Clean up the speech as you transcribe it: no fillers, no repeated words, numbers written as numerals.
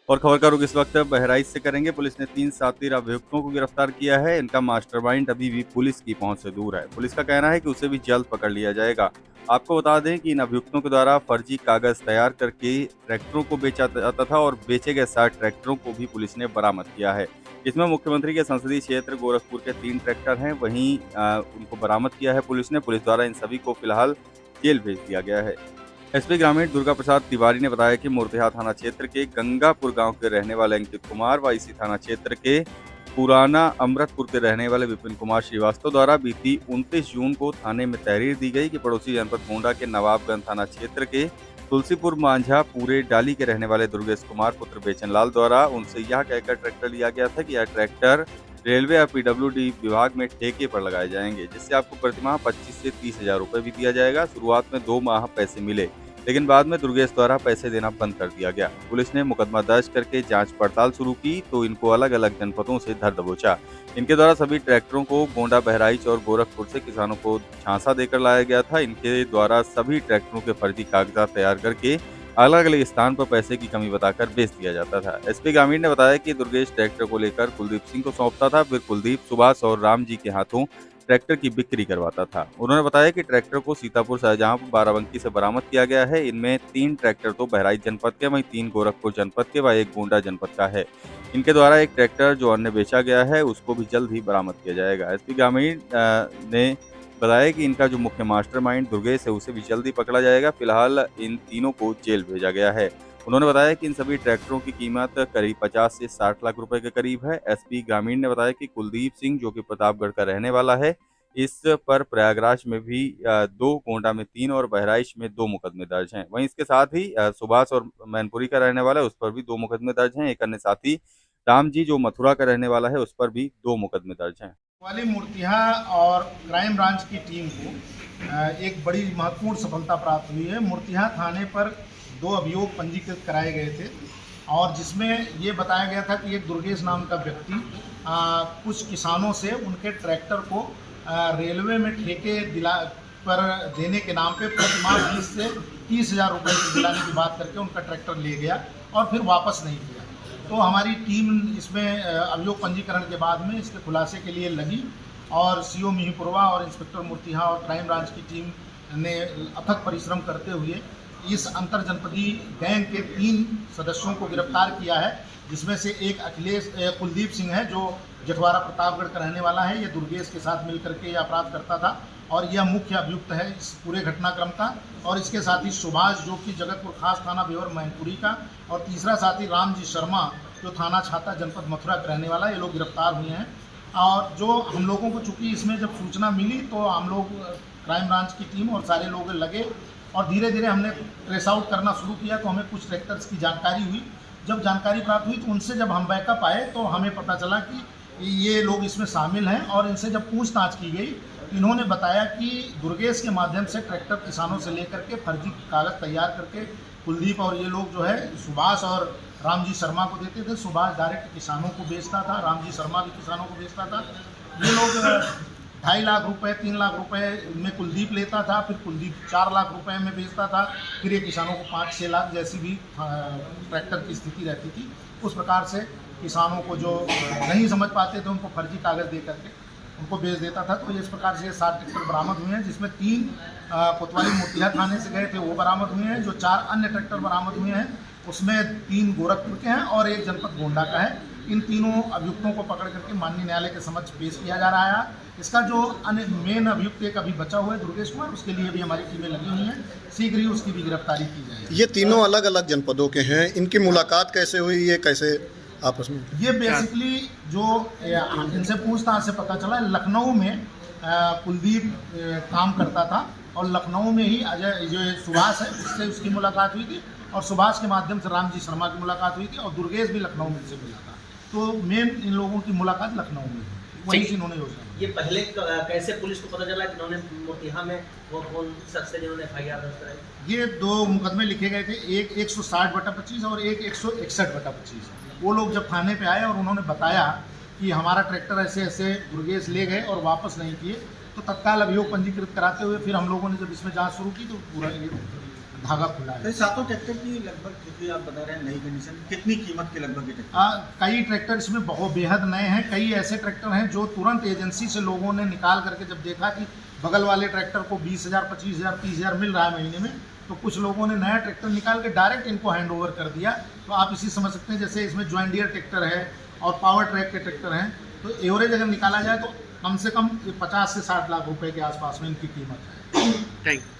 और खबर का रुख इस वक्त बहराइच से करेंगे। पुलिस ने 3 शातिर अभियुक्तों को गिरफ्तार किया है। इनका मास्टरमाइंड अभी भी पुलिस की पहुंच से दूर है। पुलिस का कहना है कि उसे भी जल्द पकड़ लिया जाएगा। आपको बता दें कि इन अभियुक्तों के द्वारा फर्जी कागज तैयार करके ट्रैक्टरों को बेचा जाता था और बेचे गए 60 ट्रैक्टरों को भी पुलिस ने बरामद किया है। इसमें मुख्यमंत्री के संसदीय क्षेत्र गोरखपुर के 3 ट्रैक्टर हैं, वहीं उनको बरामद किया है पुलिस ने। पुलिस द्वारा इन सभी को फिलहाल जेल भेज दिया गया है। एसपी ग्रामीण दुर्गा प्रसाद तिवारी ने बताया कि मूर्तिहा थाना क्षेत्र के गंगापुर गांव के रहने वाले अंकित कुमार व इसी थाना क्षेत्र के पुराना अमृतपुर के रहने वाले विपिन कुमार श्रीवास्तव द्वारा बीती 29 जून को थाने में तहरीर दी गई कि पड़ोसी जनपद गोंडा के नवाबगंज थाना क्षेत्र के तुलसीपुर मांझा पूरे डाली के रहने वाले दुर्गेश कुमार पुत्र बेचन लाल द्वारा उनसे यह कहकर ट्रैक्टर लिया गया था कि यह ट्रैक्टर रेलवे और पीडब्ल्यूडी विभाग में ठेके पर लगाए जाएंगे, जिससे आपको प्रतिमाह 25 से 30 हजार रुपए भी दिया जाएगा। शुरुआत में 2 माह पैसे मिले, लेकिन बाद में दुर्गेश द्वारा पैसे देना बंद कर दिया गया। पुलिस ने मुकदमा दर्ज करके जांच पड़ताल शुरू की तो इनको अलग अलग जनपदों से धर दबोचा। इनके द्वारा सभी ट्रैक्टरों को गोंडा, बहराइच और गोरखपुर से किसानों को झांसा देकर लाया गया था। इनके द्वारा सभी ट्रैक्टरों के फर्जी कागजात तैयार करके अलग अलग स्थान पर पैसे की कमी बताकर बेच दिया जाता था। एसपी ग्रामीण ने बताया कि दुर्गेश ट्रैक्टर को लेकर कुलदीप सिंह को सौंपता था, फिर कुलदीप, सुभाष और राम जी के हाथों ट्रैक्टर की बिक्री करवाता था। उन्होंने बताया कि ट्रैक्टर को सीतापुर, शाहजहांपुर, बाराबंकी से बरामद किया गया है। इनमें 3 ट्रैक्टर तो बहराइच जनपद के, वहीं 3 गोरखपुर जनपद के व 1 गोंडा जनपद का है। इनके द्वारा एक ट्रैक्टर जो अन्य बेचा गया है उसको भी जल्द ही बरामद किया जाएगा। एसपी ग्रामीण ने बताया कि इनका जो मुख्य मास्टरमाइंड दुर्गेश है उसे भी जल्दी पकड़ा जाएगा। फिलहाल इन तीनों को जेल भेजा गया है। उन्होंने बताया कि इन सभी ट्रैक्टरों की कीमत करीब 50 से 60 लाख रुपए के करीब है। एसपी ग्रामीण ने बताया कि कुलदीप सिंह, जो कि प्रतापगढ़ का रहने वाला है, इस पर प्रयागराज में भी 2, गोंडा में 3 और बहराइच में 2 मुकदमे दर्ज हैं। वहीं इसके साथ ही सुभाष और मैनपुरी का रहने वाला है, उस पर भी 2 मुकदमे दर्ज हैं। एक अन्य साथी राम जी, जो मथुरा का रहने वाला है, उस पर भी 2 मुकदमे दर्ज हैं। वाली मूर्तिया और क्राइम ब्रांच की टीम को एक बड़ी महत्वपूर्ण सफलता प्राप्त हुई है। मूर्तिया थाने पर 2 अभियोग पंजीकृत कराए गए थे और जिसमें ये बताया गया था कि एक दुर्गेश नाम का व्यक्ति कुछ किसानों से उनके ट्रैक्टर को रेलवे में ठेके पर देने के नाम पे प्रतिमाह 20 से 30 हजार रुपये दिलाने की बात करके उनका ट्रैक्टर ले गया और फिर वापस नहीं किया। तो हमारी टीम इसमें अभियोग पंजीकरण के बाद में इसके खुलासे के लिए लगी और सीओ मिहीपुरवा और इंस्पेक्टर मूर्तिहा और क्राइम ब्रांच की टीम ने अथक परिश्रम करते हुए इस अंतर जनपदीय गैंग के 3 सदस्यों को गिरफ्तार किया है, जिसमें से एक कुलदीप सिंह है जो जठवारा प्रतापगढ़ का रहने वाला है। ये दुर्गेश के साथ मिलकर के यह अपराध करता था और यह मुख्य अभियुक्त है इस पूरे घटनाक्रम का। और इसके साथ ही सुभाष, जो कि जगतपुर खास थाना बेवर मैनपुरी का, और तीसरा साथी राम जी शर्मा, जो थाना छाता जनपद मथुरा का रहने वाला, ये लोग गिरफ्तार हुए हैं। और जो हम लोगों को चूँकि इसमें जब सूचना मिली तो हम लोग क्राइम ब्रांच की टीम और सारे लोग लगे और धीरे धीरे हमने ट्रेस आउट करना शुरू किया। तो हमें कुछ ट्रैक्टर्स की जानकारी हुई। जब जानकारी प्राप्त हुई तो उनसे जब हम बैकअप आए तो हमें पता चला कि ये लोग इसमें शामिल हैं। और इनसे जब पूछताछ की गई, इन्होंने बताया कि दुर्गेश के माध्यम से ट्रैक्टर किसानों से लेकर के फर्जी कागज तैयार करके कुलदीप और ये लोग जो है सुभाष और राम जी शर्मा को देते थे। सुभाष डायरेक्ट किसानों को बेचता था, राम जी शर्मा भी किसानों को बेचता था। ये लोग 2.5 लाख रुपए, 3 लाख रुपए में कुलदीप लेता था, फिर कुलदीप 4 लाख रुपए में बेचता था, फिर ये किसानों को 5-6 लाख जैसी भी ट्रैक्टर की स्थिति रहती थी। उस प्रकार से किसानों को जो नहीं समझ पाते थे उनको फर्जी कागज दे करके उनको बेच देता था। तो इस प्रकार से 7 ट्रैक्टर बरामद हुए हैं, जिसमें 3 कोतवाली मूर्तिया थाने से गए थे वो बरामद हुए हैं। जो 4 अन्य ट्रैक्टर बरामद हुए हैं उसमें 3 गोरखपुर के हैं और 1 जनपद गोंडा का है। इन तीनों अभियुक्तों को पकड़ करके माननीय न्यायालय के समक्ष पेश किया जा रहा है। इसका जो मेन अभियुक्त एक अभी बचा हुआ है दुर्गेश कुमार, उसके लिए भी हमारी टीमें लगी हुई हैं। शीघ्र ही उसकी भी गिरफ्तारी की जाएगी। ये तीनों अलग अलग जनपदों के हैं, इनकी मुलाकात कैसे हुई, ये कैसे आपस में? ये बेसिकली जो इनसे पूछताछ से पता चला, लखनऊ में कुलदीप काम करता था और लखनऊ में ही अजय जो सुभाष है उससे उसकी मुलाकात हुई थी और सुभाष के माध्यम से राम जी शर्मा की मुलाकात हुई थी और दुर्गेश भी लखनऊ में से मिला था। तो मेन इन लोगों की मुलाकात लखनऊ में हुई, वहीं से इन्होंने योजना। ये पहले कैसे पुलिस को पता चला कि उन्होंने मूर्तिहा में वो कौन शख्स है जिन्होंने FIR दर्ज कराई? ये 2 मुकदमे लिखे गए थे, एक 160/25 और एक 161/25। वो लोग जब थाने पे आए और उन्होंने बताया कि हमारा ट्रैक्टर ऐसे ऐसे दुर्गेश ले गए और वापस नहीं किए, तो तत्काल अभियोग पंजीकृत कराते हुए फिर हम लोगों ने जब इसमें जांच शुरू की तो पूरा ये धागा खुला तो है। सातों ट्रैक्टर की लगभग, क्योंकि आप बता रहे हैं नई कंडीशन, कितनी कीमत के लगभग ये ट्रैक्टर? कई ट्रैक्टर इसमें बहुत बेहद नए हैं, कई ऐसे ट्रैक्टर हैं जो तुरंत एजेंसी से लोगों ने निकाल करके जब देखा कि बगल वाले ट्रैक्टर को 20,000, 25,000, 30,000 मिल रहा है महीने में, तो कुछ लोगों ने नया ट्रैक्टर निकाल के डायरेक्ट इनको हैंड ओवर कर दिया। तो आप इसी समझ सकते हैं, जैसे इसमें जॉन डियर ट्रैक्टर है और पावर ट्रैक के ट्रैक्टर हैं, तो एवरेज अगर निकाला जाए तो कम से कम 50 से 60 लाख रुपए के आसपास में इनकी कीमत है। Thank you.